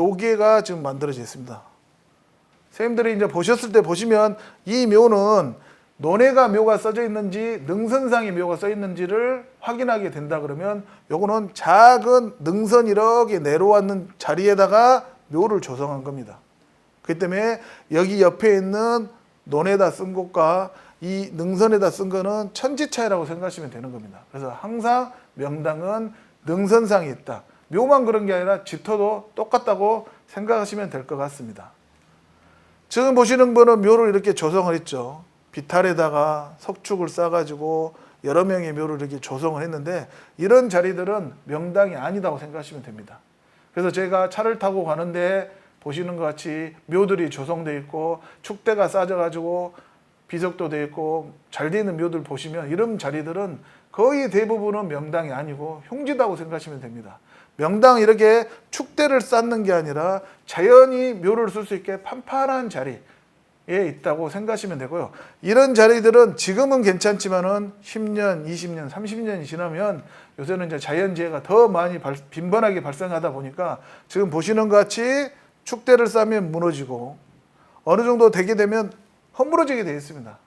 조개가 지금 만들어져 있습니다. 선생님들이 이제 보셨을 때 보시면 이 묘는 논해가 묘가 써져 있는지 능선상의 묘가 써 있는지를 확인하게 된다 그러면 요거는 작은 능선 이렇게 내려왔는 자리에다가 묘를 조성한 겁니다. 그렇기 때문에 여기 옆에 있는 논에다 쓴 것과 이 능선에다 쓴 거는 천지 차이라고 생각하시면 되는 겁니다. 그래서 항상 명당은 능선상에 있다. 묘만 그런 게 아니라 집터도 똑같다고 생각하시면 될 것 같습니다. 지금 보시는 분은 묘를 이렇게 조성을 했죠. 비탈에다가 석축을 쌓아가지고 여러 명의 묘를 이렇게 조성을 했는데 이런 자리들은 명당이 아니다고 생각하시면 됩니다. 그래서 제가 차를 타고 가는데 보시는 것 같이 묘들이 조성되어 있고 축대가 쌓아가지고 비석도 되어 있고 잘 되어 있는 묘들 보시면 이런 자리들은 거의 대부분은 명당이 아니고 흉지다고 생각하시면 됩니다. 명당 이렇게 축대를 쌓는 게 아니라 자연히 묘를 쓸 수 있게 판판한 자리에 있다고 생각하시면 되고요. 이런 자리들은 지금은 괜찮지만은 10년, 20년, 30년이 지나면 요새는 이제 자연재해가 더 많이 빈번하게 발생하다 보니까 지금 보시는 것 같이 축대를 쌓으면 무너지고 어느 정도 되게 되면 허물어지게 되어 있습니다.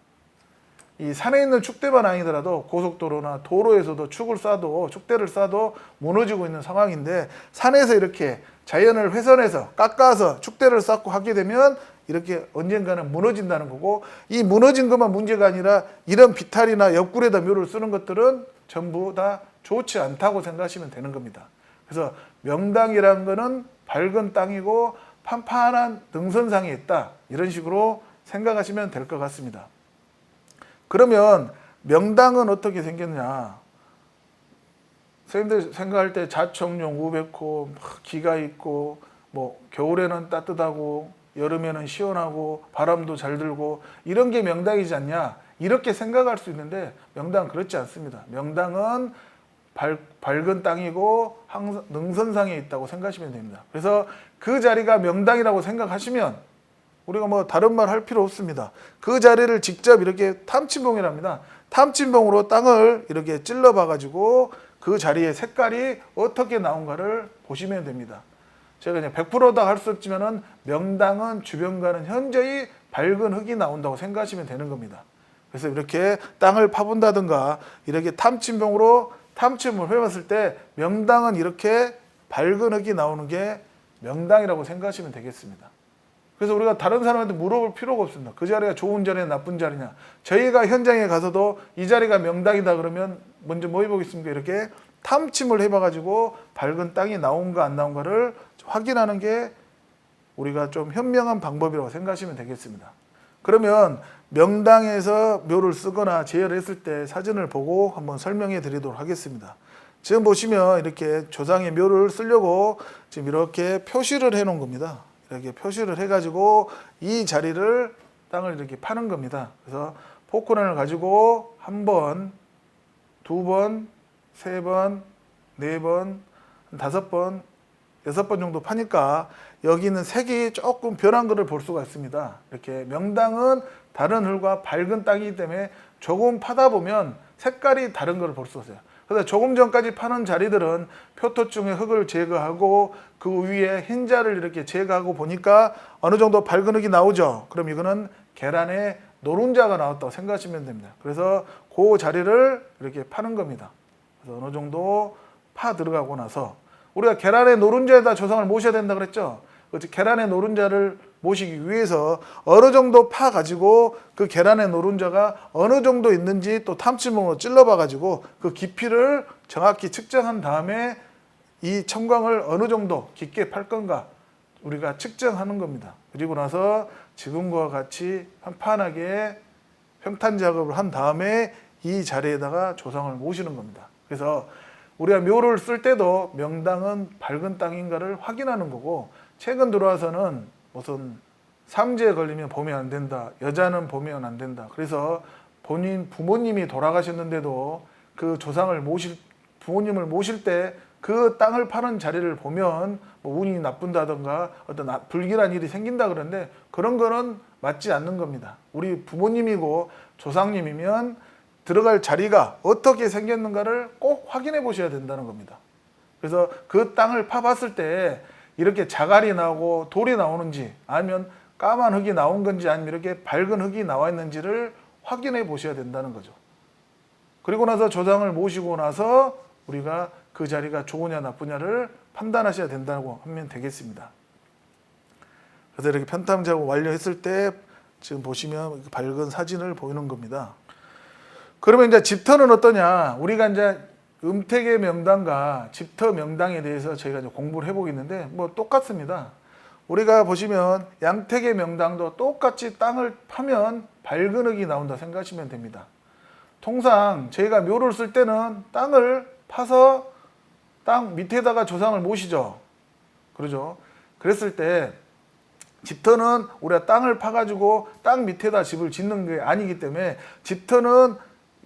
이 산에 있는 축대만 아니더라도 고속도로나 도로에서도 축대를 쌓아도 무너지고 있는 상황인데 산에서 이렇게 자연을 훼손해서 깎아서 축대를 쌓고 하게 되면 이렇게 언젠가는 무너진다는 거고 이 무너진 것만 문제가 아니라 이런 비탈이나 옆굴에다 묘를 쓰는 것들은 전부 다 좋지 않다고 생각하시면 되는 겁니다. 그래서 명당이라는 거는 밝은 땅이고 판판한 능선상에 있다. 이런 식으로 생각하시면 될 것 같습니다. 그러면 명당은 어떻게 생겼냐? 선생님들 생각할 때 자청룡, 우백호, 기가 있고 뭐 겨울에는 따뜻하고 여름에는 시원하고 바람도 잘 들고 이런 게 명당이지 않냐? 이렇게 생각할 수 있는데 명당은 그렇지 않습니다. 명당은 밝은 땅이고 항상 능선상에 있다고 생각하시면 됩니다. 그래서 그 자리가 명당이라고 생각하시면 우리가 뭐 다른 말 할 필요 없습니다. 그 자리를 직접 이렇게 탐침봉이랍니다. 탐침봉으로 땅을 이렇게 찔러 봐가지고 그 자리의 색깔이 어떻게 나온가를 보시면 됩니다. 제가 그냥 100%다 할 수 없지만은 명당은 주변과는 현저히 밝은 흙이 나온다고 생각하시면 되는 겁니다. 그래서 이렇게 땅을 파본다든가 이렇게 탐침봉으로 탐침을 해봤을 때 명당은 이렇게 밝은 흙이 나오는 게 명당이라고 생각하시면 되겠습니다. 그래서 우리가 다른 사람한테 물어볼 필요가 없습니다. 그 자리가 좋은 자리냐 나쁜 자리냐. 저희가 현장에 가서도 이 자리가 명당이다 그러면 먼저 뭐 해보겠습니까? 이렇게 탐침을 해봐가지고 밝은 땅이 나온가 안 나온가를 확인하는 게 우리가 좀 현명한 방법이라고 생각하시면 되겠습니다. 그러면 명당에서 묘를 쓰거나 제열을 했을 때 사진을 보고 한번 설명해 드리도록 하겠습니다. 지금 보시면 이렇게 조상의 묘를 쓰려고 지금 이렇게 표시를 해 놓은 겁니다. 이렇게 표시를 해가지고 이 자리를 땅을 이렇게 파는 겁니다. 그래서 포크런을 가지고 한 번, 두 번, 세 번, 네 번, 5번, 6번 정도 파니까 여기 있는 색이 조금 변한 것을 볼 수가 있습니다. 이렇게 명당은 다른 흙과 밝은 땅이기 때문에 조금 파다 보면 색깔이 다른 것을 볼 수 있어요. 그래서 조금 전까지 파는 자리들은 표토증의 흙을 제거하고 그 위에 흰자를 이렇게 제거하고 보니까 어느 정도 밝은 흙이 나오죠. 그럼 이거는 계란에 노른자가 나왔다고 생각하시면 됩니다. 그래서 그 자리를 이렇게 파는 겁니다. 그래서 어느 정도 파 들어가고 나서 우리가 계란의 노른자에다 조상을 모셔야 된다 그랬죠. 계란의 노른자를 모시기 위해서 어느 정도 파 가지고 그 계란의 노른자가 어느 정도 있는지 또 탐침봉으로 찔러봐 가지고 그 깊이를 정확히 측정한 다음에 이 청광을 어느 정도 깊게 팔 건가 우리가 측정하는 겁니다. 그리고 나서 지금과 같이 판판하게 평탄 작업을 한 다음에 이 자리에다가 조상을 모시는 겁니다. 그래서 우리가 묘를 쓸 때도 명당은 밝은 땅인가를 확인하는 거고 최근 들어와서는 무슨 삼재에 걸리면 보면 안 된다. 여자는 보면 안 된다. 그래서 본인 부모님이 돌아가셨는데도 그 조상을 부모님을 모실 때 그 땅을 파는 자리를 보면 뭐 운이 나쁜다든가 어떤 불길한 일이 생긴다 그러는데 그런 거는 맞지 않는 겁니다. 우리 부모님이고 조상님이면 들어갈 자리가 어떻게 생겼는가를 꼭 확인해 보셔야 된다는 겁니다. 그래서 그 땅을 파봤을 때 이렇게 자갈이 나오고 돌이 나오는지 아니면 까만 흙이 나온 건지 아니면 이렇게 밝은 흙이 나와 있는지를 확인해 보셔야 된다는 거죠. 그리고 나서 조상을 모시고 나서 우리가 그 자리가 좋으냐 나쁘냐를 판단하셔야 된다고 하면 되겠습니다. 그래서 이렇게 편탐 작업 완료했을 때 지금 보시면 밝은 사진을 보이는 겁니다. 그러면 이제 집터는 어떠냐? 우리가 이제 음택의 명당과 집터 명당에 대해서 저희가 이제 공부를 해보겠는데 뭐 똑같습니다. 우리가 보시면 양택의 명당도 똑같이 땅을 파면 밝은 흙이 나온다 생각하시면 됩니다. 통상 저희가 묘를 쓸 때는 땅을 파서 땅 밑에다가 조상을 모시죠. 그러죠. 그랬을 때 집터는 우리가 땅을 파가지고 땅 밑에다 집을 짓는 게 아니기 때문에 집터는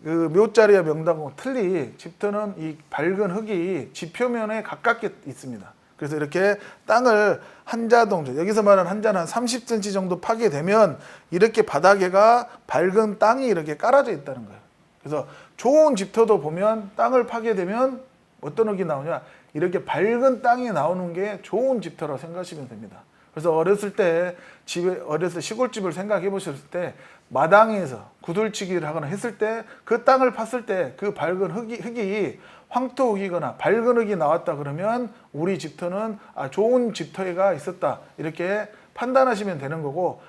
그 묘자리와 명당하고 틀리 집터는 이 밝은 흙이 집 표면에 가깝게 있습니다. 그래서 이렇게 땅을 한자 정도, 여기서 말하는 한자는 한 30cm 정도 파게 되면 이렇게 바닥에가 밝은 땅이 이렇게 깔아져 있다는 거예요. 그래서 좋은 집터도 보면 땅을 파게 되면 어떤 흙이 나오냐, 이렇게 밝은 땅이 나오는 게 좋은 집터라고 생각하시면 됩니다. 그래서 어렸을 때 어렸을 때 시골집을 생각해 보셨을 때 마당에서 구들치기를 하거나 했을 때 그 땅을 팠을 때 그 밝은 흙이 황토흙이거나 밝은 흙이 나왔다 그러면 우리 집터는 좋은 집터가 있었다 이렇게 판단하시면 되는 거고,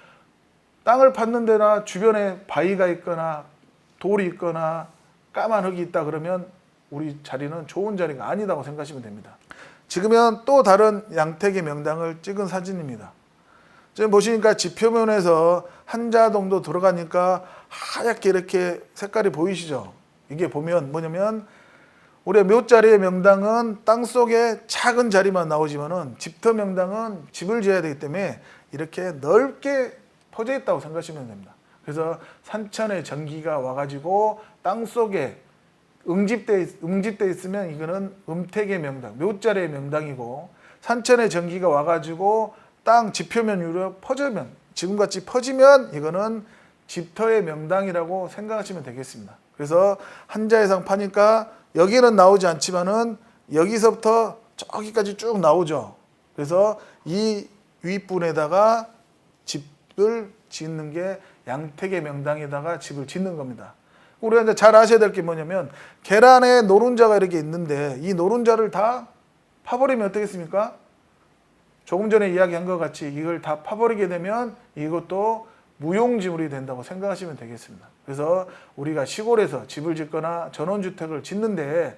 땅을 팠는 데나 주변에 바위가 있거나 돌이 있거나 까만 흙이 있다 그러면 우리 자리는 좋은 자리가 아니다고 생각하시면 됩니다. 지금은 또 다른 양택의 명당을 찍은 사진입니다. 지금 보시니까 지표면에서 한자 정도 들어가니까 하얗게 이렇게 색깔이 보이시죠? 이게 보면 뭐냐면 우리의 묘자리의 명당은 땅속에 작은 자리만 나오지만은 집터 명당은 집을 지어야 되기 때문에 이렇게 넓게 퍼져 있다고 생각하시면 됩니다. 그래서 산천의 전기가 와가지고 땅속에 응집돼 있으면 이거는 음택의 명당, 묘자리의 명당이고, 산천의 전기가 와가지고 땅 지표면 위로 퍼지면, 지금같이 퍼지면 이거는 집터의 명당이라고 생각하시면 되겠습니다. 그래서 한자에상 파니까 여기는 나오지 않지만은 여기서부터 저기까지 쭉 나오죠. 그래서 이 윗분에다가 집을 짓는 게 양택의 명당에다가 집을 짓는 겁니다. 우리가 이제 잘 아셔야 될 게 뭐냐면 계란에 노른자가 이렇게 있는데 이 노른자를 다 파버리면 어떻겠습니까? 조금 전에 이야기한 것 같이 이걸 다 파버리게 되면 이것도 무용지물이 된다고 생각하시면 되겠습니다. 그래서 우리가 시골에서 집을 짓거나 전원주택을 짓는데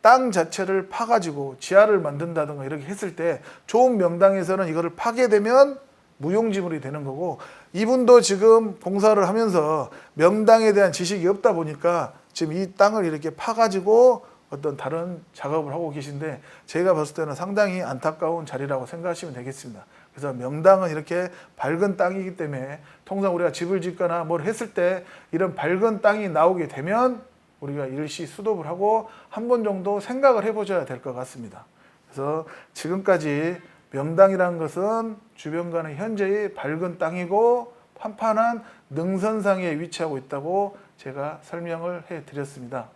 땅 자체를 파가지고 지하를 만든다든가 이렇게 했을 때 좋은 명당에서는 이거를 파게 되면 무용지물이 되는 거고, 이분도 지금 공사를 하면서 명당에 대한 지식이 없다 보니까 지금 이 땅을 이렇게 파가지고 어떤 다른 작업을 하고 계신데 제가 봤을 때는 상당히 안타까운 자리라고 생각하시면 되겠습니다. 그래서 명당은 이렇게 밝은 땅이기 때문에 통상 우리가 집을 짓거나 뭘 했을 때 이런 밝은 땅이 나오게 되면 우리가 일시 수독을 하고 한 번 정도 생각을 해보셔야 될 것 같습니다. 그래서 지금까지 명당이라는 것은 주변과는 현재의 밝은 땅이고 판판한 능선상에 위치하고 있다고 제가 설명을 해드렸습니다.